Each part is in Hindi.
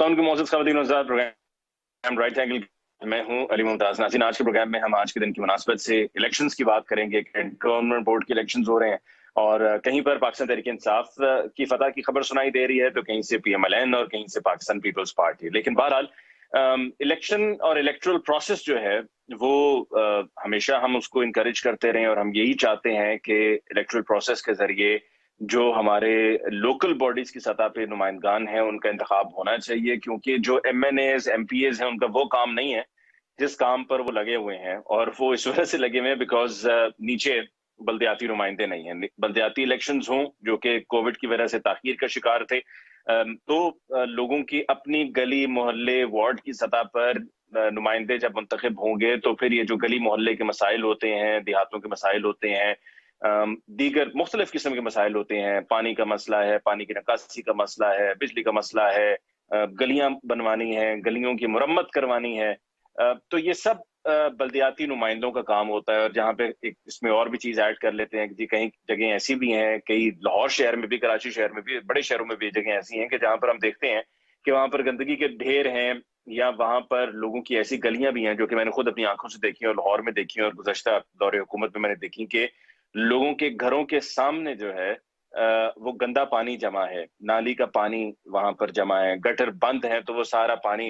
अस्सलाम वालेकुम मोअज़्ज़ज़ ख़वातीन व हज़रात, प्रोग्राम राइट एंगल मैं हूं अली मुमताज नाज़रीन। आज के प्रोग्राम में हम आज के दिन की मुनासबत से इलेक्शंस की बात करेंगे। गवर्नमेंट बोर्ड के इलेक्शंस हो रहे हैं और कहीं पर पाकिस्तान तहरीक इंसाफ की फतह की खबर सुनाई दे रही है, तो कहीं से PMLN और कहीं से पाकिस्तान पीपल्स पार्टी। लेकिन बहरहाल इलेक्शन और इलेक्टोरल प्रोसेस जो है वो हमेशा हम उसको इनकरेज करते रहे और हम यही चाहते हैं कि इलेक्टोरल प्रोसेस के जरिए जो हमारे लोकल बॉडीज की सतह पे नुमाइंदगान हैं उनका इंतखाब होना चाहिए, क्योंकि जो MNAs MPAs हैं उनका वो काम नहीं है जिस काम पर वो लगे हुए हैं। और वो इस वजह से लगे हुए हैं बिकॉज नीचे बल्दियाती नुमाइंदे नहीं हैं। बल्दियाती इलेक्शंस हों जो कि कोविड की वजह से ताखीर का शिकार थे, तो लोगों की अपनी गली मोहल्ले वार्ड की सतह पर नुमाइंदे जब मुंतखब होंगे तो फिर ये जो गली मोहल्ले के मसाइल होते हैं, देहातों के मसाइल होते हैं, दीगर मुख्तलिफ किस्म के मसाइल होते हैं, पानी का मसला है, पानी की निकासी का मसला है, बिजली का मसला है, गलियां बनवानी है, गलियों की मुरम्मत करवानी है, तो ये सब बल्दियाती नुमाइंदों का काम होता है। और जहाँ पे एक इसमें और भी चीज ऐड कर लेते हैं कि जी कई जगह ऐसी भी हैं, कई लाहौर शहर में भी, कराची शहर में भी, बड़े शहरों में भी जगह ऐसी हैं कि जहाँ पर हम देखते हैं कि वहां पर गंदगी के ढेर हैं, या वहां पर लोगों की ऐसी गलियां भी हैं जो कि मैंने खुद अपनी आंखों से देखी और लाहौर में देखी और गुज़श्ता दौरे हुकूमत में मैंने देखी कि लोगों के घरों के सामने जो है वो गंदा पानी जमा है, नाली का पानी वहां पर जमा है, गटर बंद है, तो वो सारा पानी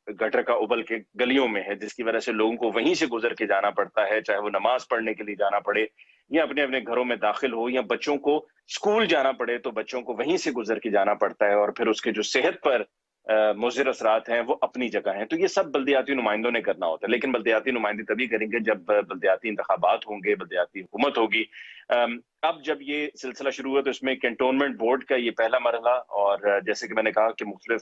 गटर का उबल के गलियों में है, जिसकी वजह से लोगों को वहीं से गुजर के जाना पड़ता है, चाहे वो नमाज पढ़ने के लिए जाना पड़े या अपने अपने घरों में दाखिल हो, या बच्चों को स्कूल जाना पड़े तो बच्चों को वहीं से गुजर के जाना पड़ता है। और फिर उसके जो सेहत पर मुज़िर असरात हैं वो अपनी जगह हैं। तो ये सब बल्दियाती नुमाइंदों ने करना होता है, लेकिन बल्दियाती नुमाइंदे तभी करेंगे जब बल्दियाती इंतखाबात होंगे, बल्दियाती हुकूमत होगी। अब जब ये सिलसिला शुरू हुआ तो इसमें कैंटोनमेंट बोर्ड का ये पहला मरहला, और जैसे कि मैंने कहा कि मुख्तलिफ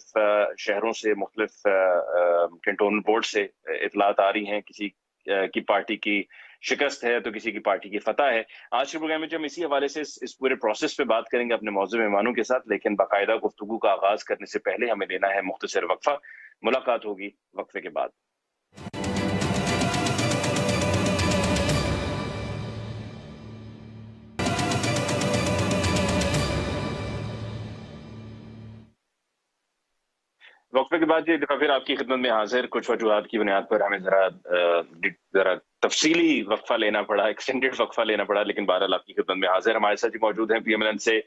शहरों से, मुख्तलिफ कैंटोनमेंट बोर्ड से इतलात आ रही हैं, किसी की पार्टी की शिकस्त है तो किसी की पार्टी की फतह है। आज के प्रोग्राम में जो हम इसी हवाले से इस पूरे प्रोसेस पे बात करेंगे अपने मौजूद मेहमानों के साथ, लेकिन बाकायदा गुफ्तगू का आगाज करने से पहले हमें लेना है मुख्तसर वक्फा। मुलाकात होगी वक्फे के बाद। वक्फे के बाद ये दफा फिर आपकी खिदमत में हाजिर। कुछ वजूहात की बुनियाद पर हमें जरा तफसीली वक्फा लेना पड़ा, एक्सटेंडेड वक्फा लेना पड़ा, लेकिन बहरहाल आपकी खिदमत में हाजिर। हमारे साथ ही मौजूद हैं PMLN से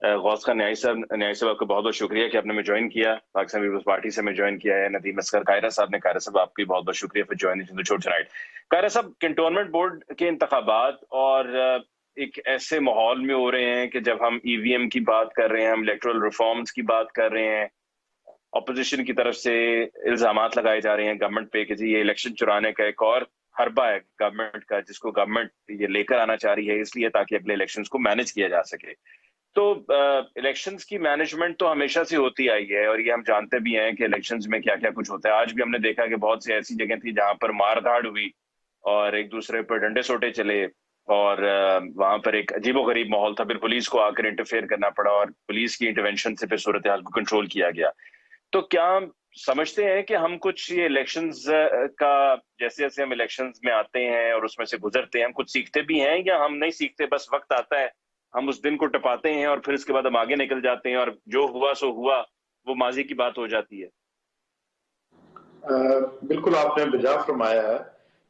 गौस खान न्याई साहब। न्याई साहब आपका बहुत बहुत शुक्रिया कि आपने हमें ज्वाइन किया, पाकिस्तान पीपल्स पार्टी से हमें ज्वाइन किया है। नदीम असगर कायरा साहब ने, कायरा साहब आपकी बहुत बहुत शुक्रिया for joining the show tonight. Kaira साहब, कैंटोनमेंट बोर्ड के इंतखाबात और एक ऐसे माहौल में हो रहे हैं कि जब हम EVM की बात कर रहे हैं, हम इलेक्टोरल रिफॉर्म्स की बात कर रहे हैं, ऑपोजिशन की तरफ से इल्जामात लगाए जा रहे हैं गवर्नमेंट पे कि जी ये इलेक्शन चुराने का एक और हरबा है गवर्नमेंट का, जिसको गवर्नमेंट ये लेकर आना चाह रही है इसलिए ताकि अगले इलेक्शंस को मैनेज किया जा सके। तो इलेक्शंस की मैनेजमेंट तो हमेशा से होती आई है और ये हम जानते भी हैं कि इलेक्शंस में क्या क्या कुछ होता है। आज भी हमने देखा कि बहुत सी ऐसी जगह थी जहां पर मारधाड़ हुई और एक दूसरे पर डंडे सोटे चले, और वहां पर एक अजीबोगरीब माहौल था, फिर पुलिस को आकर इंटरफेयर करना पड़ा और पुलिस की इंटरवेंशन से फिर सूरत हाल को कंट्रोल किया गया। तो क्या हम समझते हैं कि हम कुछ ये इलेक्शंस का, जैसे जैसे हम इलेक्शंस में आते हैं और उसमें से गुजरते हैं, हम कुछ सीखते भी हैं, या हम नहीं सीखते, बस वक्त आता है हम उस दिन को टपाते हैं और फिर इसके बाद हम आगे निकल जाते हैं और जो हुआ सो हुआ, वो माजी की बात हो जाती है? बिल्कुल आपने बजा फरमाया है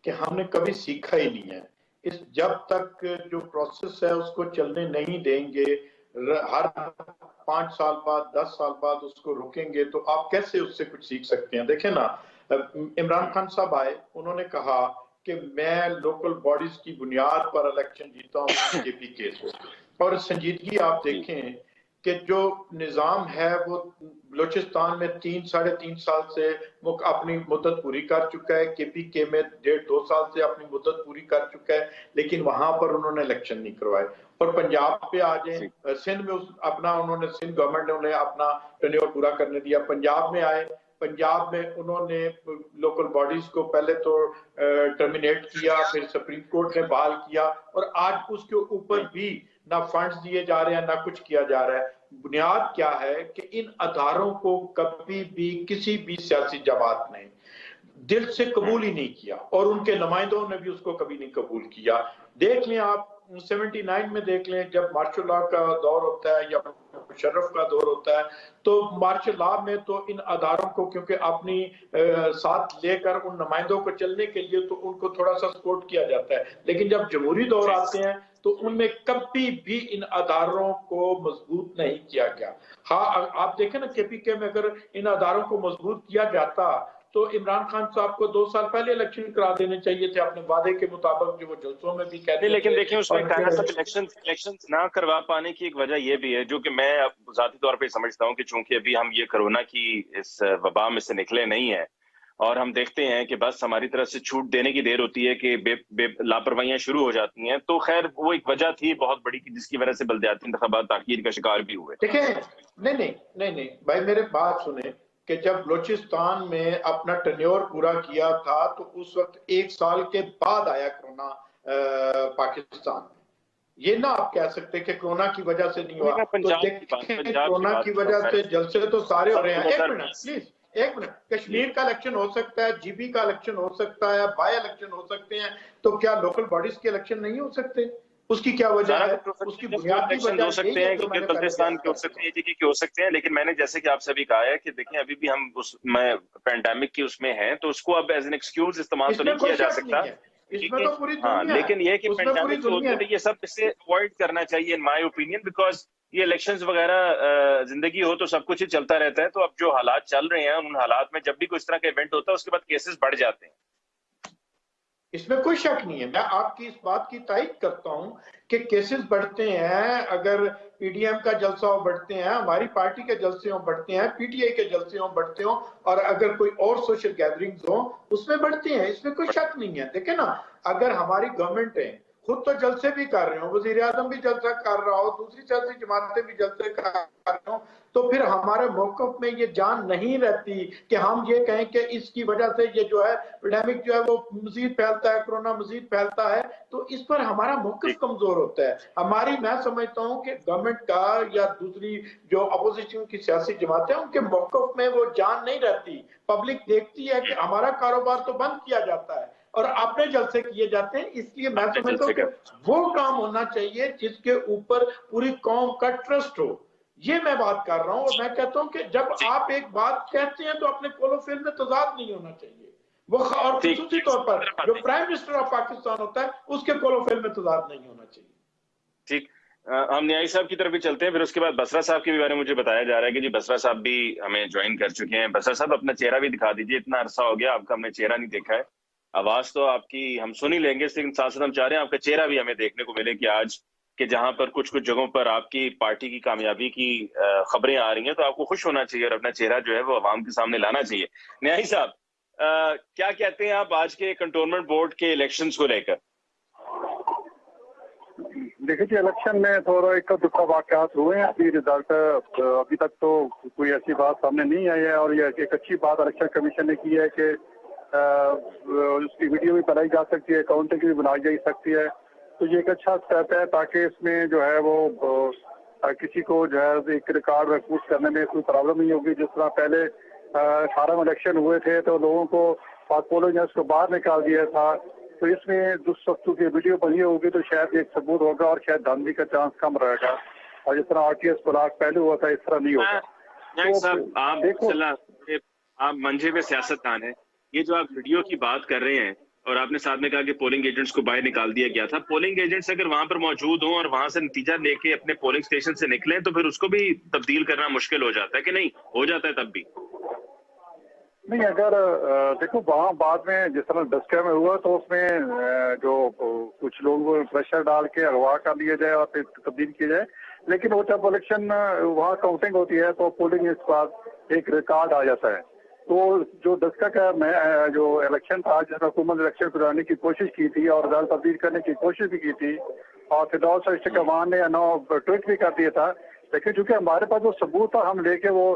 कि हमने कभी सीखा ही नहीं है। इस जब तक जो प्रोसेस है उसको चलने नहीं देंगे, हर 5 साल बाद 10 साल बाद उसको रुकेंगे, तो आप कैसे उससे कुछ सीख सकते हैं? देखें ना, इमरान खान साहब आए, उन्होंने कहा कि मैं लोकल बॉडीज की बुनियाद पर इलेक्शन जीता हूँ KPK से, और संजीदगी आप देखें कि जो निज़ाम है वो बलोचिस्तान में 3-3.5 साल से वो अपनी मुद्दत पूरी कर चुका है, KPK में 1.5-2 साल से अपनी मुद्दत पूरी कर चुका है, लेकिन वहां पर उन्होंने इलेक्शन नहीं करवाए। और पंजाब पे आ जाए, सिंध में अपना उन्होंने, सिंध गवर्नमेंट ने उन्हें अपना टेन्योर पूरा करने दिया। पंजाब में आए, पंजाब में उन्होंने लोकल बॉडीज को पहले तो टर्मिनेट किया, फिर सुप्रीम कोर्ट ने बहाल किया, और आज उसके ऊपर भी ना फंड्स दिए जा रहे हैं ना कुछ किया जा रहा है। बुनियाद क्या है कि इन अदारों को कभी भी किसी भी सियासी जमात ने दिल से कबूल ही नहीं किया और उनके नुमाइंदों ने भी उसको कभी नहीं कबूल किया। देख लें आप, 79 में देख लें, जब मार्शल लॉ का दौर होता है या मुशर्रफ का दौर होता है, तो मार्शल लॉ में तो इन अदारों को क्योंकि अपनी साथ लेकर उन नुमाइंदों को चलने के लिए तो उनको थोड़ा सा सपोर्ट किया जाता है, लेकिन जब जमहूरी दौर आते हैं तो उनमें कभी भी इन अदारों को मजबूत नहीं किया गया। हाँ, आप देखें ना, केपीके में अगर इन अदारों को मजबूत किया जाता तो इमरान खान साहब को 2 साल पहले इलेक्शन करा देने चाहिए थे अपने वादे के मुताबिक, जो वो जलसों में भी कहते थे। लेकिन देखिए उसमें इलेक्शन ना करवा पाने की एक वजह यह भी है, जो कि मैं जाती तौर पे समझता हूं कि चूंकि अभी हम ये कोरोना की इस वबा में से निकले नहीं है और हम देखते हैं कि बस हमारी तरफ से छूट देने की देर होती है कि लापरवाहियां शुरू हो जाती हैं, तो खैर वो एक वजह थी बहुत बड़ी की जिसकी वजह से बल्दियाती इंतखाबात ताखीर का शिकार भी हुए। देखिए, नहीं भाई, मेरे बात सुने कि जब बलोचिस्तान में अपना टेन्योर पूरा किया था तो उस वक्त 1 साल के बाद आया कोरोना पाकिस्तान में। ये ना आप कह सकते कि कोरोना की वजह से नहीं हुआ, तो देखें कोरोना की वजह से जलसे तो सारे हो रहे हैं। 1 मिनट प्लीज, 1 मिनट। कश्मीर का इलेक्शन हो सकता है, जीबी का इलेक्शन हो सकता है, बाय इलेक्शन हो सकते हैं, तो क्या लोकल बॉडीज के इलेक्शन नहीं हो सकते? उसकी क्या वजह है? उसकी बुनियादी वजह हो सकते हैं कि बल्तिस्तान के हो सकते हैं, के हो सकते हैं, लेकिन मैंने जैसे कि आप सभी कहा है कि देखें अभी भी हम उस पैंडेमिक की उसमें हैं, तो उसको अब एज एन एक्सक्यूज इस्तेमाल तो नहीं किया जा सकता। इसमें तो पूरी दुनिया है, लेकिन ये कि पैंडेमिक होते हैं ये सब इससे अवॉइड करना चाहिए इन माय ओपिनियन, बिकॉज ये इलेक्शंस वगैरह जिंदगी हो तो सब कुछ ही चलता रहता है। तो अब जो हालात चल रहे हैं उन हालात में जब भी कोई इस तरह का इवेंट होता है उसके बाद केसेस बढ़ जाते हैं, इसमें कोई शक नहीं है। मैं आपकी इस बात की तायद करता हूं कि केसेस बढ़ते हैं, अगर पीडीएम का जलसा हो बढ़ते हैं, हमारी पार्टी के जलसे हो बढ़ते हैं, पीटीआई के जलसे हो बढ़ते हो, और अगर कोई और सोशल गैदरिंग्स हो उसमें बढ़ते हैं, इसमें कोई शक नहीं है। देखे ना, अगर हमारी गवर्नमेंट है खुद तो जलसे भी कर रहे हो, वजीर आजम भी जलसा कर रहा हो, दूसरी सियासी जमातें भी जलसे कर रहे हो, तो फिर हमारे मौकफ में ये जान नहीं रहती कि हम ये कहें कि इसकी वजह से ये जो है एपिडेमिक जो है वो मजीद फैलता है, कोरोना मजीद फैलता है, तो इस पर हमारा मौकफ कमजोर होता है। हमारी, मैं समझता हूँ कि गवर्नमेंट का या दूसरी जो अपोजिशन की सियासी जमातें उनके मौकफ में वो जान नहीं रहती। पब्लिक देखती है कि हमारा कारोबार तो बंद किया जाता है और अपने जलसे किए जाते हैं, इसलिए मैं समझता हूँ कि वो काम होना चाहिए जिसके ऊपर पूरी कौम का ट्रस्ट हो। ये मैं बात कर रहा हूं, और मैं कहता हूं कि जब आप एक बात कहते हैं तो अपने कोलोफिल में तजाद नहीं होना चाहिए वो, और खुसूसी तौर पर जो प्राइम मिनिस्टर ऑफ पाकिस्तान होता है उसके कोलोफिल में तजाद नहीं होना चाहिए। ठीक, हम न्यायी साहब की तरफ भी चलते हैं, फिर उसके बाद बसरा साहब के बारे में मुझे बताया जा रहा है कि जी बसरा साहब भी हमें ज्वाइन कर चुके हैं। बसरा साहब अपना चेहरा भी दिखा दीजिए, इतना अरसा हो गया आपका हमने चेहरा नहीं देखा है। आवाज तो आपकी हम सुन ही लेंगे, लेकिन साथ साथ हम चाह रहे हैं आपका चेहरा भी हमें देखने को मिले कि आज कि जहां पर कुछ कुछ जगहों पर आपकी पार्टी की कामयाबी की खबरें आ रही हैं तो आपको खुश होना चाहिए और अपना चेहरा जो है वो आवाम के सामने लाना चाहिए। न्यायी साहब, क्या कहते हैं आप आज के कंटोनमेंट बोर्ड के इलेक्शंस को लेकर? देखिए जी, इलेक्शन में थोड़ा एक दुखा वाकयात हुए हैं। अभी रिजल्ट अभी तक तो कोई ऐसी बात सामने नहीं आई है, और ये एक अच्छी बात इलेक्शन कमीशन ने की है कि उसकी वीडियो भी बनाई जा सकती है, काउंटिंग भी बनाई जा सकती है। तो ये एक अच्छा स्टेप है ताकि इसमें जो है वो किसी को जो है एक रिकॉर्ड महफूज करने में कोई प्रॉब्लम नहीं होगी। जिस तरह पहले 18 में इलेक्शन हुए थे तो लोगों को पोलिंग एजेंट्स को बाहर निकाल दिया था, तो इसमें दुष्वस्तु की वीडियो बनी होगी तो शायद एक सबूत होगा और शायद धांधली का चांस कम रहेगा, और जिस तरह आरटीएस ब्लॉक पहले हुआ था इस तरह नहीं होगा। तो आप मंझे में सियासतदान है, ये जो आप वीडियो की बात कर रहे हैं और आपने साथ में कहा कि पोलिंग एजेंट्स को बाहर निकाल दिया गया था, पोलिंग एजेंट्स अगर वहां पर मौजूद हों और वहां से नतीजा लेके अपने पोलिंग स्टेशन से निकले तो फिर उसको भी तब्दील करना मुश्किल हो जाता है कि नहीं? हो जाता है तब भी? नहीं, अगर देखो वहाँ बाद में जिस तरह डस्का में हुआ तो उसमें जो कुछ लोग प्रेशर डाल के अगवा कर लिए जाए और फिर तब्दील किया जाए, लेकिन वो जब इलेक्शन वहाँ काउंटिंग होती है तो पोलिंग के बाद एक रिकॉर्ड आ जाता है। तो जो डस्का का जो इलेक्शन था जिसमें हुकूमत इलेक्शन कराने की कोशिश की थी और रिजल्ट तब्दील करने की कोशिश भी की थी, और फिरदौल इश्तिक़ामान ने ट्वीट भी कर दिया था, लेकिन चूंकि हमारे पास जो सबूत था हम लेके वो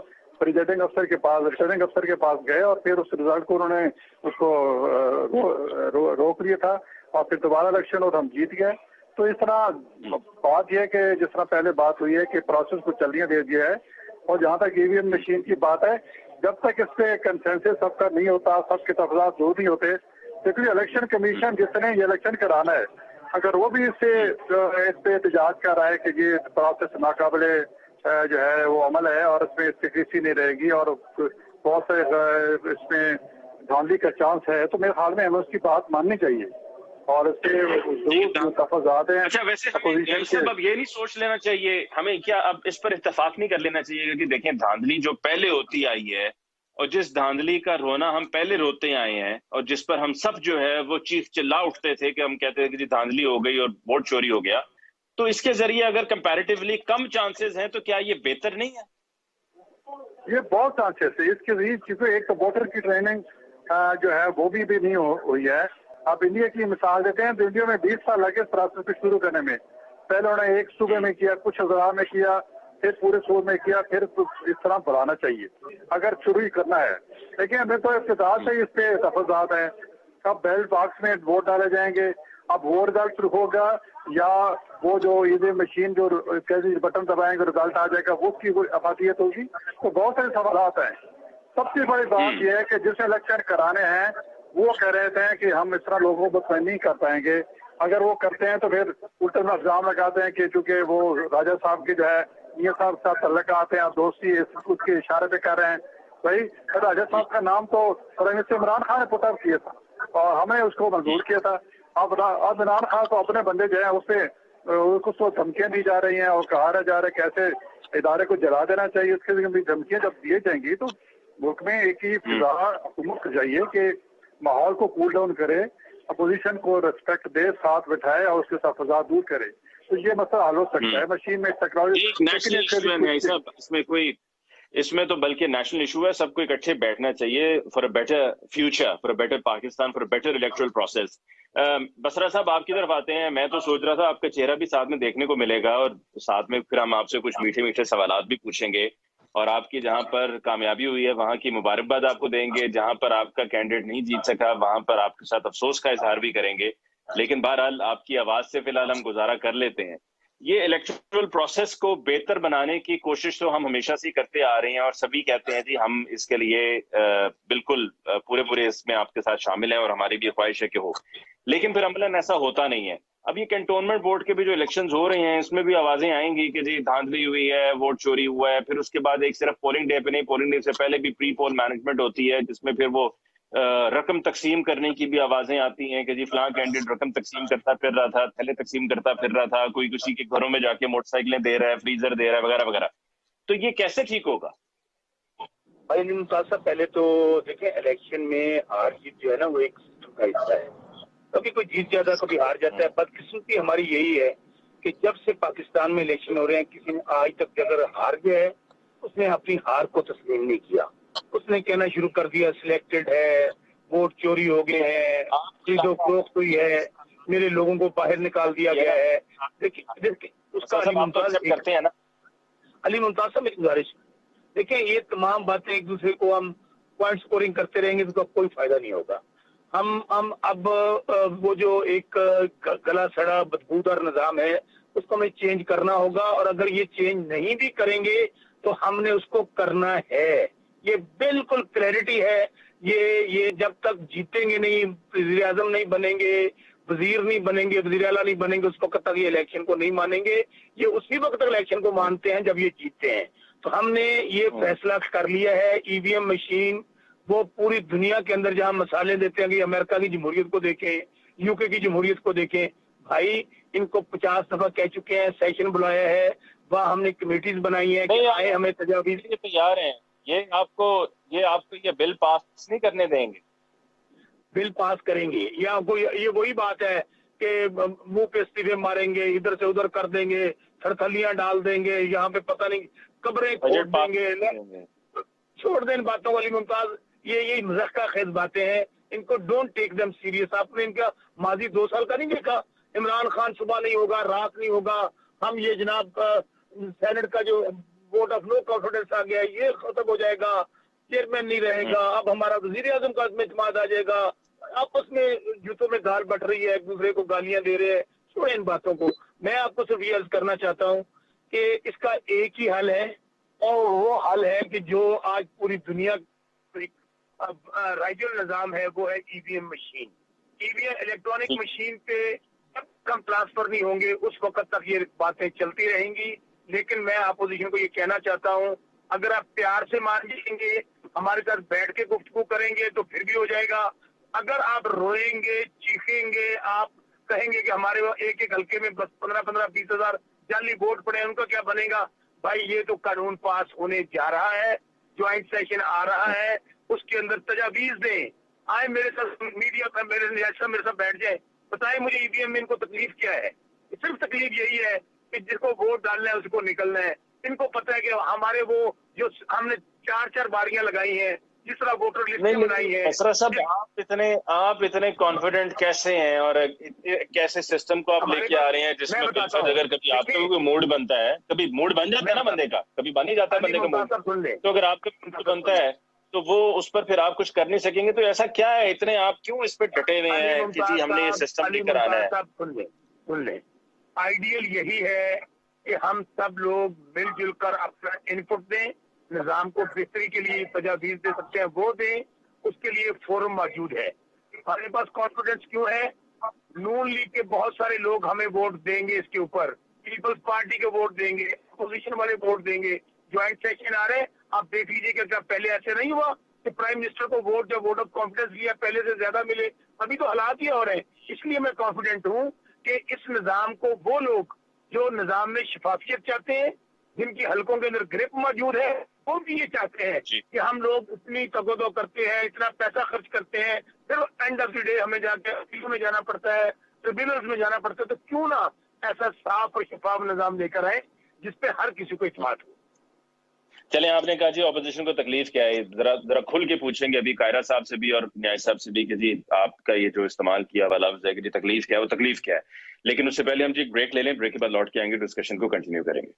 प्रिजाइडिंग अफसर के पास, रिटर्निंग अफसर के पास गए और फिर उस रिजल्ट को उन्होंने उसको रोक लिया था और फिर दोबारा इलेक्शन और हम जीत गए। तो इस तरह बात यह है कि जिस तरह पहले बात हुई है कि प्रोसेस को चलने दे दिया है, और जहां तक ईवीएम मशीन की बात है, जब तक इस पे कंसेंसस सबका नहीं होता, सबके तफावत दूर नहीं होते, क्योंकि इलेक्शन कमीशन जिसने ये इलेक्शन कराना है अगर वो भी इस पे एहतजाज कर रहा है कि ये प्रोसेस नाकाबिले जो है वो अमल है और इसमें सिक्रेसी नहीं रहेगी और बहुत से इसमें धांधली का चांस है, तो मेरे ख्याल में हमें उसकी बात माननी चाहिए और इसके तफाज़ात हैं। अच्छा, वैसे हमें सब अब ये नहीं सोच लेना चाहिए, हमें क्या अब इस पर इत्तेफाक नहीं कर लेना चाहिए, क्योंकि देखें धांधली जो पहले होती आई है और जिस धांधली का रोना हम पहले रोते आए हैं और जिस पर हम सब जो है वो चीख चिल्ला उठते थे कि हम कहते थे कि जी धांधली हो गई और वोट चोरी हो गया, तो इसके जरिए अगर कंपैरेटिवली कम चांसेस हैं तो क्या ये बेहतर नहीं है? ये बहुत चांसेस है इसके जरिए, क्योंकि एक तो वोटर की ट्रेनिंग जो है वो भी नहीं हुई है। अब इंडिया की मिसाल देते हैं तो इंडिया में 20 साल लगे इस प्रोसेस को शुरू करने में। पहले उन्होंने एक सूबे में किया, कुछ हज़ार में किया, फिर पूरे सूबे में किया, फिर इस तरह बढ़ाना चाहिए अगर शुरू ही करना है। लेकिन हमें तो इब्तिदा से इस पे तफाज़ात हैं। कब बैलेट बॉक्स में वोट डाले जाएंगे, अब वो रिजल्ट होगा या वो जो ईवीएम मशीन जो कैसे बटन दबाएंगे रिजल्ट आ जाएगा, वो उसकी कोई अफादियत होगी। तो बहुत सारे सवालात हैं। सबसे बड़ी बात यह है कि जिस इलेक्शन कराने हैं वो कह रहे थे कि हम इस तरह लोगों को मुतमईन नहीं कर पाएंगे। अगर वो करते हैं तो फिर उल्टा इल्जाम लगाते हैं कि चूंकि वो राजा साहब की जो है मियां साहब के साथ तल्लुकात हैं, दोस्ती उसके इशारे पे कर रहे हैं। भाई राजा साहब का नाम तो प्राइम मिनिस्टर इमरान खान ने पुट अप किया था और हमें उसको मंजूर किया था। अब इमरान खान तो अपने बंदे जो है उससे उसको धमकियां दी जा रही हैं और कहा जा रहा है कैसे इदारे को जला देना चाहिए। उसके लिए धमकियां जब दिए जाएंगी तो मुल्क में एक ही फिजा हुकूमत चाहिए कि माहौल को कूल डाउन करे, अपोजिशन को रिस्पेक्ट दे, साथ बिठाए और उसके साथ फजा दूर करे, तो ये मसला हल हो सकता है। मशीन में टेक्नोलॉजी इसमें तो बल्कि नेशनल इशू है, सबको इकट्ठे बैठना चाहिए for a better future, for a better Pakistan, for a better electoral process. Basra साहब आपकी तरफ आते हैं। मैं तो सोच रहा था आपका चेहरा भी साथ में देखने को मिलेगा और साथ में फिर हम आपसे कुछ मीठे मीठे सवालात भी पूछेंगे और आपकी जहां पर कामयाबी हुई है वहां की मुबारकबाद आपको देंगे, जहां पर आपका कैंडिडेट नहीं जीत सका वहां पर आपके साथ अफसोस का इजहार भी करेंगे। लेकिन बहरहाल आपकी आवाज से फिलहाल हम गुजारा कर लेते हैं। ये इलेक्टोरल प्रोसेस को बेहतर बनाने की कोशिश तो हम हमेशा से करते आ रहे हैं और सभी कहते हैं जी हम इसके लिए बिल्कुल पूरे इसमें आपके साथ शामिल हैं और हमारी भी ख्वाहिश है कि हो, लेकिन फिर अमलन ऐसा होता नहीं है। अब ये कैंटोनमेंट बोर्ड के भी जो इलेक्शंस हो रहे हैं इसमें भी आवाजें आएंगी कि जी धांधली हुई है, वोट चोरी हुआ है। फिर उसके बाद एक सिर्फ पोलिंग डे पे नहीं, पोलिंग डे से पहले भी प्री पोल मैनेजमेंट होती है जिसमें फिर वो रकम तकसीम करने की भी आवाजें आती हैं कि जी फलां कैंडिडेट रकम तकसीम करता फिर रहा था, थैले तकसीम करता फिर रहा था, कोई किसी के घरों में जाके मोटरसाइकिलें दे रहा है, फ्रीजर दे रहा है वगैरह वगैरह। तो ये कैसे ठीक होगा? भाई मुमताज साहब, पहले तो देखें इलेक्शन में हार जीत जो है ना वो एक सिस्टम का हिस्सा है। कभी कोई जीत जाता है, कभी हार जाता है। बदकिस्मती हमारी यही है कि जब से पाकिस्तान में इलेक्शन हो रहे हैं किसी ने आज तक अगर हार गया है उसने अपनी हार को तस्लीम नहीं किया। उसने कहना शुरू कर दिया सिलेक्टेड है, वोट चोरी हो गए हैं, चीजों फरोख्त हुई है, मेरे लोगों को बाहर निकाल दिया गया है। देखिए उसका अली मुमताज करते हैं ना, अली मुमताज साहब मेरी गुजारिश, देखिए ये तमाम बातें एक दूसरे को हम पॉइंट स्कोरिंग करते रहेंगे तो कोई फायदा नहीं होगा। हम अब वो जो एक गला सड़ा बदबूदार निजाम है उसको हमें चेंज करना होगा और अगर ये चेंज नहीं भी करेंगे तो हमने उसको करना है। ये बिल्कुल क्लैरिटी है। ये जब तक जीतेंगे नहीं, वज़ीर आज़म नहीं बनेंगे, वजीर नहीं बनेंगे, वज़ीर आला नहीं बनेंगे, उस वक्त तक ये इलेक्शन को नहीं मानेंगे। ये उसी वक्त तक इलेक्शन को मानते हैं जब ये जीतते हैं। तो हमने ये फैसला कर लिया है। ईवीएम मशीन वो पूरी दुनिया के अंदर जहां मसाले देते हैं कि अमेरिका की जमहूरियत को देखें, यूके की जमहूरियत को देखें, भाई इनको 50 दफा कह चुके हैं, सेशन बुलाया है, वहाँ हमने कमेटीज बनाई है कि आए हमें तजावीज तैयार हैं। ये आपको ये बिल पास नहीं करने देंगे? बिल पास करेंगे। या ये वही बात है कि मुंह पे इस्तीफे मारेंगे, इधर से उधर कर देंगे, थड़थलियां डाल देंगे, यहाँ पे पता नहीं कब्रें खोद देंगे। छोड़ दें इन बातों वाली मुमताज, ये मज़ाक़ खेज़ बातें हैं। इनको डोंट टेक देम सीरियस। आपने इनका माजी 2 साल का नहीं देखा? इमरान खान सुबह नहीं होगा, रात नहीं होगा, हम ये जनाब सेनेट का जो वोट ऑफ नो कॉन्फिडेंस आ गया ये खत्म हो जाएगा, चेयरमैन नहीं रहेगा, अब हमारा वजीर आजम का इस्तेमाल आ जाएगा, आपस में जूतों में गाल बट रही है, एक दूसरे को गालियां दे रहे हैं। छोड़े इन बातों को। मैं आपको सिर्फ ये अर्ज करना चाहता हूँ कि इसका एक ही हल है और वो हल है कि जो आज पूरी दुनिया राइजल निजाम है वो है EVM machine. EVM electronic machine पे तक हम ट्रांसफर नहीं होंगे उस वक्त तक ये बातें चलती रहेंगी। लेकिन मैं अपोजिशन को ये कहना चाहता हूँ, अगर आप प्यार से मान जाएंगे, हमारे साथ बैठ के गुफ्तगू करेंगे तो फिर भी हो जाएगा। अगर आप रोएंगे, चीखेंगे, आप कहेंगे कि हमारे एक एक हल्के में 15-15, 20,000 जाली वोट पड़े, उनका क्या बनेगा? भाई ये तो कानून पास होने जा रहा है, ज्वाइंट सेशन आ रहा है, उसके अंदर तजावीज दें। आए मेरे साथ मीडिया का मेरे साथ बैठ जाए, बताएं मुझे ईवीएम में इनको तकलीफ क्या है। सिर्फ तकलीफ यही है कि जिसको वोट डालना है उसको निकलना है। इनको पता है कि हमारे वो जो हमने 4-4 बारियां लगाई हैं, जिस तरह वोटर लिस्ट बनाई है। असरा साहब, आप इतने कॉन्फिडेंट कैसे हैं और कैसे सिस्टम को आप लेके आ रहे हैं जिसमें अगर कभी आपका कोई मूड बनता है, कभी मूड बन जाता है ना बंदे का, कभी बन ही जाता है बंदे का मूड, तो अगर आपका मूड बनता है तो वो उस पर फिर आप कुछ कर नहीं सकेंगे। तो ऐसा क्या है, इतने आप क्यों इस पे डटे हुए हैं कि जी हमने ये सिस्टम लेकर आना है? सुन ले, आइडियल यही है कि हम सब लोग मिलजुल कर अपना इनपुट दें, निजाम को बेहतरी के लिए तजावीज दे सकते हैं वो दें, उसके लिए फोरम मौजूद है। हमारे पास कॉन्फिडेंस क्यों है? नून लीग के बहुत सारे लोग हमें वोट देंगे, इसके ऊपर पीपल्स पार्टी के वोट देंगे, अपोजिशन वाले वोट देंगे। ज्वाइंट सेशन आ रहे हैं, आप देख लीजिए क्या पहले ऐसे नहीं हुआ कि प्राइम मिनिस्टर को वोट जब वोट ऑफ कॉन्फिडेंस लिया पहले से ज्यादा मिले? अभी तो हालात ही हो रहे हैं। इसलिए मैं कॉन्फिडेंट हूँ कि इस निजाम को वो लोग जो निजाम में शफाफियत चाहते हैं, जिनकी हलकों के अंदर ग्रिप मौजूद है, वो भी ये चाहते हैं कि हम लोग इतनी तगदो करते हैं, इतना पैसा खर्च करते हैं, फिर एंड ऑफ द डे हमें जाके अपील में जाना पड़ता है, ट्रिब्यूनल्स में जाना पड़ता है। तो क्यों ना ऐसा साफ और शफाफ निजाम लेकर आए जिसपे हर किसी को इत्मीनान हो। चलें, आपने कहा जी ऑपोजिशन को तकलीफ क्या है, जरा खुल के पूछेंगे अभी कायरा साहब से भी और न्याय साहब से भी कि जी आपका ये जो इस्तेमाल किया हुआ लफ्ज है कि जी तकलीफ क्या है, वो तकलीफ क्या है। लेकिन उससे पहले हम जी ब्रेक ले लें, ब्रेक के बाद लौट के आएंगे, डिस्कशन को कंटिन्यू करेंगे।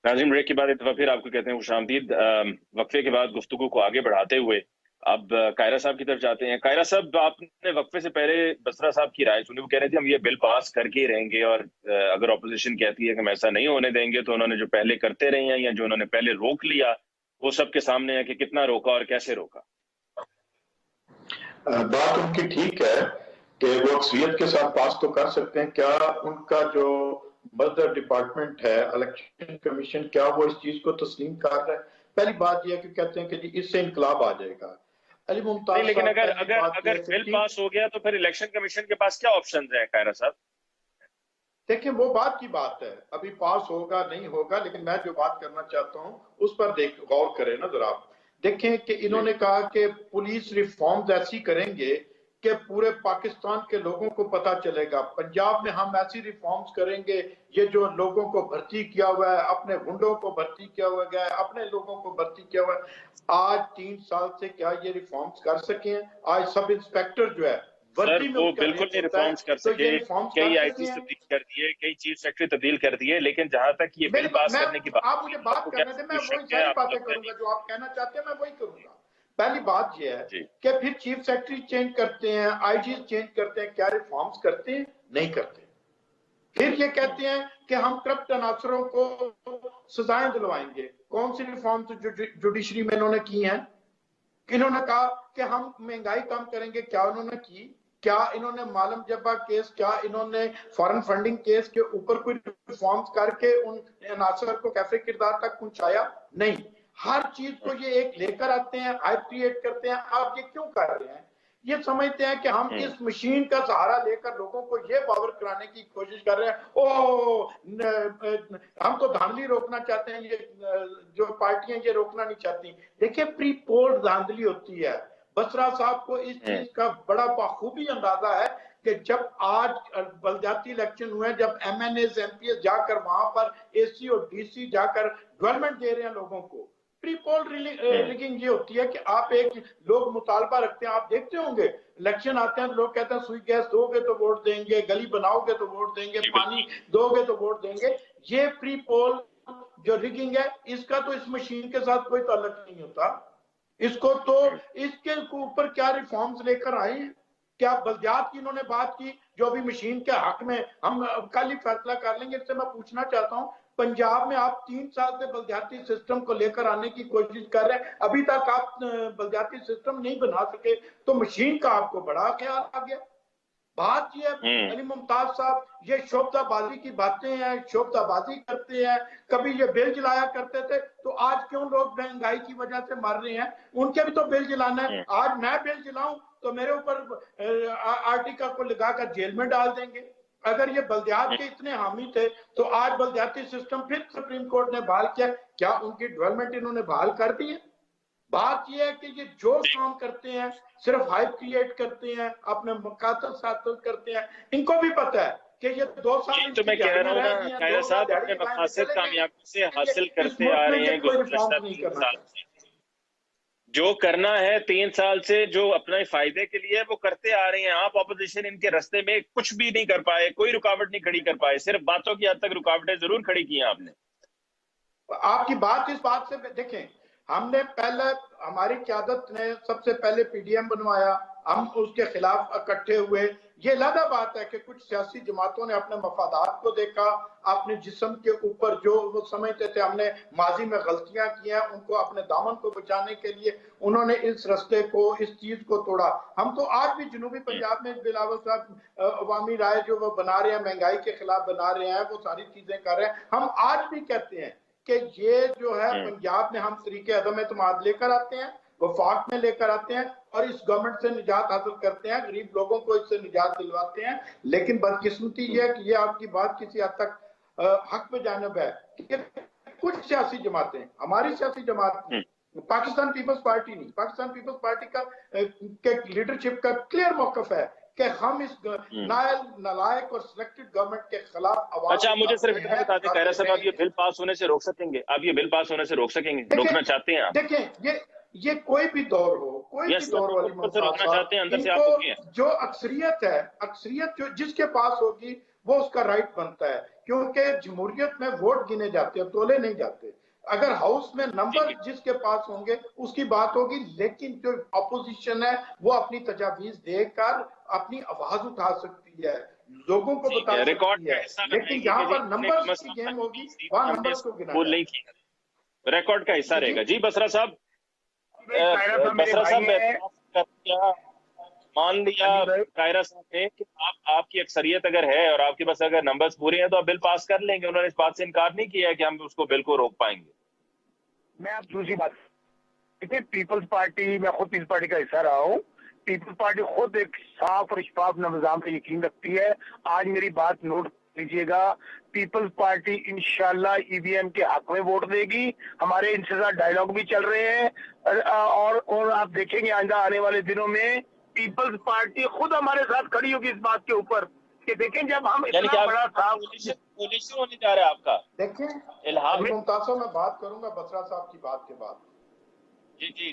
नाज़रीन, ब्रेक के बाद एक दफा फिर आपको कहते हैं खुशामदीद। वक्फे के बाद गुफ्तगू को आगे बढ़ाते हुए अब कायरा साहब की तरफ जाते हैं। कायरा साहब, आपने वक्फे से पहले बसरा साहब की राय सुनी, वो कह रहे थे हम ये बिल पास करके ही रहेंगे और अगर ऑपोजिशन कहती है कि हम ऐसा नहीं होने देंगे तो उन्होंने जो पहले करते रहे हैं या जो उन्होंने पहले रोक लिया वो सबके सामने है कि कितना रोका और कैसे रोका। बात उनकी ठीक है कि वो अक्सरियत के साथ पास तो कर सकते हैं। क्या उनका जो मदर डिपार्टमेंट है इलेक्शन कमीशन, क्या वो इस चीज को तस्लीम कर रहा है? पहली बात यह है कि कहते हैं कि जी इससे इनकलाब आ जाएगा। अली मुमताज, लेकिन अगर बिल पास हो गया तो फिर इलेक्शन कमीशन के पास क्या ऑप्शन है कायरा साहब? देखिए वो बात की बात है, अभी पास होगा नहीं होगा, लेकिन मैं जो बात करना चाहता हूं उस पर गौर करें ना जरा। देखें कि इन्होंने कहा कि पुलिस रिफॉर्म्स ऐसी करेंगे कि पूरे पाकिस्तान के लोगों को पता चलेगा। पंजाब में हम ऐसी रिफॉर्म्स करेंगे, ये जो लोगों को भर्ती किया हुआ है, अपने गुंडों को भर्ती किया हुआ गया है, अपने लोगों को भर्ती किया हुआ है। आज 3 साल से क्या ये रिफॉर्म्स कर सके हैं? आज सब इंस्पेक्टर जो है सर वो बिल्कुल नहीं रिफॉर्म्स कर सके। कई आईजी तब्दील कर दिए, कई चीफ सेक्रेटरी तब्दील कर दिए, लेकिन जहां तक ये बिल पास करने की बात, आप मुझे बात करने दें, मैं वही सारी बातें करूंगा जो आप कहना चाहते हैं, मैं वही करूंगा। पहली बात यह है कि फिर चीफ सेक्रेटरी चेंज करते हैं, आईजी चेंज करते हैं, क्या रिफॉर्म्स करते हैं? नहीं करते। फिर ये कहते हैं कि हम करप्ट अनासरों को सजाएं दिलवाएंगे। कौन सी रिफॉर्म्स जुडिशरी में इन्होंने की हैं? इन्होंने कहा कि हम महंगाई कम करेंगे, क्या उन्होंने की? क्या इन्होंने मालम जब्बा केस, क्या इन्होंने फॉरेन फंडिंग केस के ऊपर कोई रिफॉर्म्स करके उन अनासर को कैफे किरदार तक पहुंचाया? नहीं। हर चीज को ये एक लेकर आते हैं, हाइप क्रिएट करते हैं। आप ये क्यों कर रहे हैं? ये समझते हैं कि हम इस मशीन का सहारा लेकर लोगों को ये पावर कराने की कोशिश कर रहे हैं। हम तो धांधली रोकना चाहते हैं, ये जो पार्टियां ये रोकना नहीं चाहती। देखिए प्री पोल धांधली होती है। बसरा साहब को इस चीज का बड़ा बखूबी अंदाजा है कि जब आज बलदियाती इलेक्शन हुए, जब MNAs MPs जाकर वहां पर AC और DC जाकर डेवलपमेंट दे रहे हैं लोगों को, प्री पोल रिगिंग ये होती है कि आप एक लोग मुतालबा रखते हैं। आप देखते होंगे इलेक्शन आते हैं, लोग कहते हैं सुई गैस दोगे तो वोट देंगे, गली बनाओगे तो वोट देंगे, पानी दोगे तो वोट देंगे। ये प्री पोल जो रिगिंग है, इसका तो इस मशीन के साथ कोई ताल्लुक नहीं होता। इसको तो इसके ऊपर क्या रिफॉर्म्स लेकर आए? क्या बलदियात की इन्होंने बात की जो अभी मशीन के हक में हम कल ही फैसला कर लेंगे? इससे मैं पूछना चाहता हूं पंजाब में आप 3 साल से बलदियाती सिस्टम को लेकर आने की कोशिश कर रहे हैं, अभी तक आप बलदियाती सिस्टम नहीं बना सके, तो मशीन का आपको बड़ा ख्याल आ गया। बात ये है अली मुमताज साहब, ये शोबताबाजी की बातें हैं, शोबताबाजी करते हैं। कभी ये बिल जलाया करते थे, तो आज क्यों लोग महंगाई की वजह से मर रहे हैं? उनके भी तो बिल जलाना है। आज मैं बिल जलाऊं तो मेरे ऊपर आर्टिकल को लगाकर जेल में डाल देंगे। अगर ये बल्दियात के इतने हामी थे तो आज बल्दियाती सिस्टम फिर सुप्रीम कोर्ट ने बहाल किया, क्या उनकी डेवलपमेंट इन्होंने बहाल कर दी है? बात यह है कि ये जो काम करते हैं सिर्फ हाइप क्रिएट करते हैं, अपने मकासद हासिल करते हैं। इनको भी पता है कि ये 2 साल तो मैं कह रहा हूँ ना कायरा साहब, अपने मकासद कामयाबी से हासिल करते आ रहे हैं गुज़श्ता 3 साल से। जो करना है 3 साल से, जो अपने फायदे के लिए वो करते आ रहे हैं। आप ऑपोजिशन इनके रास्ते में कुछ भी नहीं कर पाए, कोई रुकावट नहीं खड़ी कर पाए, सिर्फ बातों की हद तक रुकावटें जरूर खड़ी की हैं आपने। आपकी बात इस बात से देखें, हमने पहले, हमारी क़यादत ने सबसे पहले पीडीएम बनवाया, हम उसके खिलाफ इकट्ठे हुए। ये अलग बात है कि कुछ सियासी जमातों ने अपने मफादात को देखा, अपने जिस्म के ऊपर जो वो समझते थे हमने माजी में गलतियां की हैं, उनको अपने दामन को बचाने के लिए उन्होंने इस रास्ते को, इस चीज को तोड़ा। हम तो आज भी जनूबी पंजाब में बिलावल साहब अवामी राय जो वो बना रहे हैं, महंगाई के खिलाफ बना रहे हैं, वो सारी चीजें कर रहे हैं। हम आज भी कहते हैं कि ये जो है पंजाब में हम तरीके अदम एतमाद लेकर आते हैं, वफाक में लेकर आते हैं और इस गवर्नमेंट से निजात हासिल करते हैं, गरीब लोगों को इससे निजात दिलवाते हैं। लेकिन बदकिस्मती ये है कि ये आपकी बात किसी हद तक हक में जानब है कि कुछ सियासी जमातें, हमारी सियासी जमात पाकिस्तान पीपल्स पार्टी नहीं, पाकिस्तान पीपल्स पार्टी का लीडरशिप का क्लियर मौकफ है कि हम इस नालायक और सिलेक्टेड गवर्नमेंट के खिलाफ आवाज। अच्छा, मुझे सिर्फ इतना बता दें कायरा साहब, आप ये बिल पास होने से रोक सकेंगे? आप ये बिल पास होने से रोक सकेंगे? रोकना चाहते हैं आप? देखें, ये कोई भी दौर हो, कोई भी दौर वाली रोकना चाहते हैं अंदर से आप? जो अक्सरियत है, अक्सरियत जो जिसके पास होगी वो उसका राइट बनता है, क्योंकि जमहूरियत में वोट गिने जाते हैं, तोले नहीं जाते। अगर हाउस में नंबर जिसके पास होंगे उसकी बात होगी, लेकिन जो अपोजिशन है वो अपनी तजावीज देकर अपनी आवाज उठा सकती है, लोगों को बता सकती है। लेकिन जहां पर नंबर की गेम होगी वहां नंबर को गिना नहीं किया, रिकॉर्ड का हिस्सा रहेगा। जी बसरा साहब, बसरा साहब, मान लिया कायरा साहब ने कि आपकी अक्सरियत अगर है और आपके पास अगर नंबर्स पूरे हैं तो आप बिल पास कर लेंगे। उन्होंने इस बात से इनकार नहीं किया कि हम उसको बिल को रोक पाएंगे। मैं आप दूसरी बात, देखिए पीपल्स पार्टी, मैं खुद पीपल्स पार्टी का हिस्सा रहा हूँ। पीपल्स पार्टी खुद एक साफ और शफाफ निजाम पे यकीन रखती है। आज मेरी बात नोट लीजिएगा, पीपल्स पार्टी इंशाल्लाह ईवीएम के हक में वोट देगी। हमारे इनसे साथ डायलॉग भी चल रहे हैं और आप देखेंगे आइंदा आने वाले दिनों में पीपल्स पार्टी खुद हमारे साथ खड़ी होगी इस बात के ऊपर कि देखें जब हम इतना बड़ा था कोलिशन होने जा रहा है आपका। देखें इल्हाम मुमताज़, मैं बात करूंगा बसरा साहब की बात के बाद।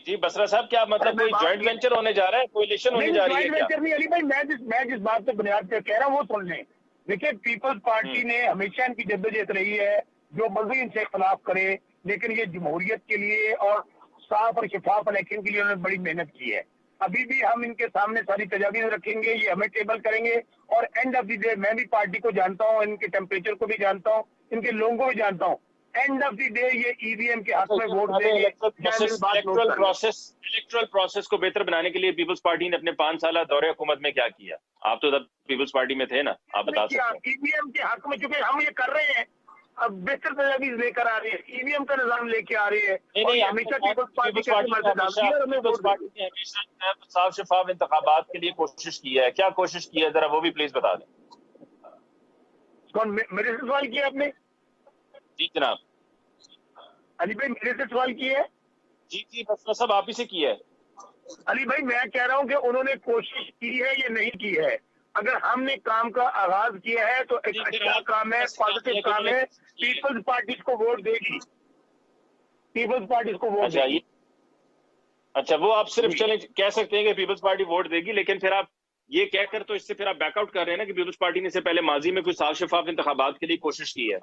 जी बसरा साहब, क्या मतलब कोई जॉइंट वेंचर होने जा रहा है, कोलिशन होने जा रही है? जॉइंट वेंचर नहीं अली भाई, मैं जिस बात पे बुनियाद पे कह रहा हूँ वो सुन लें। देखिए पीपल्स पार्टी ने हमेशा इनकी जद्दोजहद रही है जो मर्जी इनसे इख्तलाफ करे, लेकिन ये जमहूरियत के लिए और साफ और शफाफ इलेक्शन के लिए उन्होंने बड़ी मेहनत की है। अभी भी हम इनके सामने सारी तजावीज रखेंगे, ये हमें टेबल करेंगे और एंड ऑफ द डे मैं भी पार्टी को जानता हूँ, इनके टेम्परेचर को भी जानता हूँ, इनके लोगों को भी जानता हूँ। एंड ऑफ द डे ये ईवीएम के हक में वोट देंगे। इलेक्टोरल प्रोसेस को बेहतर बनाने के लिए पीपल्स पार्टी ने अपने 5 साल दौरे हुकूमत में क्या किया? आप तो तब पीपल्स पार्टी में थे ना, आप बता सकते हैं। ईवीएम के हक में चूंकि हम ये कर रहे हैं, अब बेहतर तजावीज लेकर आ रही है, ईवीएम का निजाम लेके आ रही है। हमेशा पीपल्स पार्टी ने हमेशा साफ शफाफ इंतखाबात के लिए कोशिश की है। क्या कोशिश की है, जरा वो भी प्लीज बता दें। कौन मेरे से सवाल किया आपने? जी जनाब। अली भाई मेरे से सवाल किया है? जी बस सब आप ही से किया है। अली भाई मैं कह रहा हूँ कि उन्होंने कोशिश की है या नहीं की है। अगर हमने काम का आगाज किया है तो एक अच्छा काम है, पॉजिटिव काम है। पीपल्स पार्टी को वोट देगी, पीपल्स पार्टी को वोट देगी। अच्छा, वो आप सिर्फ चले कह सकते हैं कि पीपल्स पार्टी वोट देगी, लेकिन फिर आप ये कहकर तो इससे फिर आप बैकआउट कर रहे हैं ना कि पीपल्स पार्टी ने इससे पहले माजी में कुछ साफ शफाफ इंतखाबात के लिए कोशिश की है।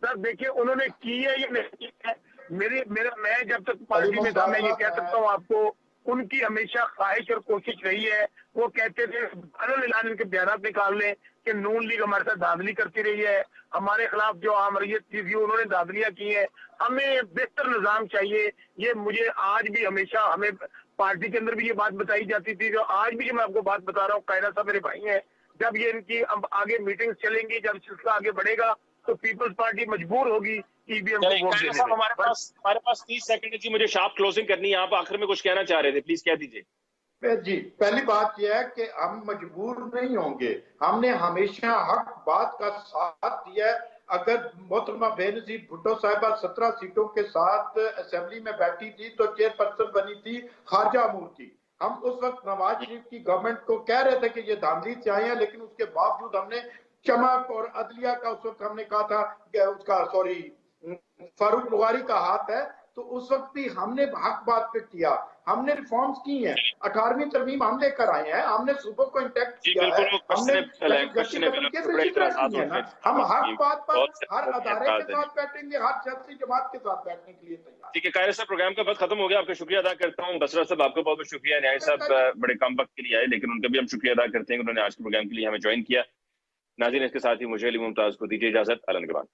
सर देखिए उन्होंने की है या नहीं की है, मैं जब तक पार्टी में था मैं ये कह सकता हूँ आपको उनकी हमेशा ख्वाहिश और कोशिश रही है। वो कहते थे, अलग इनके बयान निकाल लें कि नून लीग हमारे साथ धांधली करती रही है, हमारे खिलाफ जो आमरीत थी उन्होंने धांधलियां की है, हमें बेहतर निजाम चाहिए। ये मुझे आज भी हमेशा हमें पार्टी के अंदर भी ये बात बताई जाती थी, जो आज भी जो मैं आपको बात बता रहा हूँ, कायरा साहब मेरे भाई हैं, जब ये इनकी अब आगे मीटिंग चलेंगी, जब सिलसिला आगे बढ़ेगा तो पीपल्स पार्टी मजबूर होगी ईवीएम को वोट देने में। हमारे पास 30 सेकंड जी, मुझे शार्प क्लोजिंग करनी है। आप आखिर में कुछ कहना चाह रहे थे, प्लीज कह दीजिए। जी, पहली बात यह है कि हम मजबूर नहीं होंगे, हमने हमेशा हक बात का साथ दिया है। अगर मोहतरमा बेनजीर भुट्टो साहिबा 17 सीटों के साथ असेंबली में बैठी थी तो चेयरपर्सन बनी थी खारजा अमूर की। हम उस वक्त नवाज शरीफ की गवर्नमेंट को कह रहे थे कि ये धांधली से आए हैं, लेकिन उसके बावजूद हमने चमक और अदलिया का उस वक्त हमने कहा था कि उसका फारूक बुखारी का हाथ है, तो उस वक्त भी हमने हक बात पे किया। हमने रिफॉर्म्स की हैं, 18वीं तरमीम हम लेकर आए हैं, हमने सूबों को इंटैक्ट किया है, हमने हम हक बात पर हर अदारे के साथ बैठेंगे, हर सियासी जमात के साथ बैठने के लिए तैयार। ठीक है कायरा साहब, प्रोग्राम का वक्त खत्म हो गया। आपका शुक्रिया अदा करता हूँ। बसरा साहब, आपका बहुत बहुत शुक्रिया। न्याय साहब बड़े कम वक्त के लिए आए, लेकिन उनका भी हम शुक्रिया अदा करते हैं कि उन्होंने आज के प्रोग्राम के लिए हमें ज्वाइन किया। नाज़रीन, इसके साथ ही मुझे अली मुमताज को दीजिए इजाजत। अलन के बाद।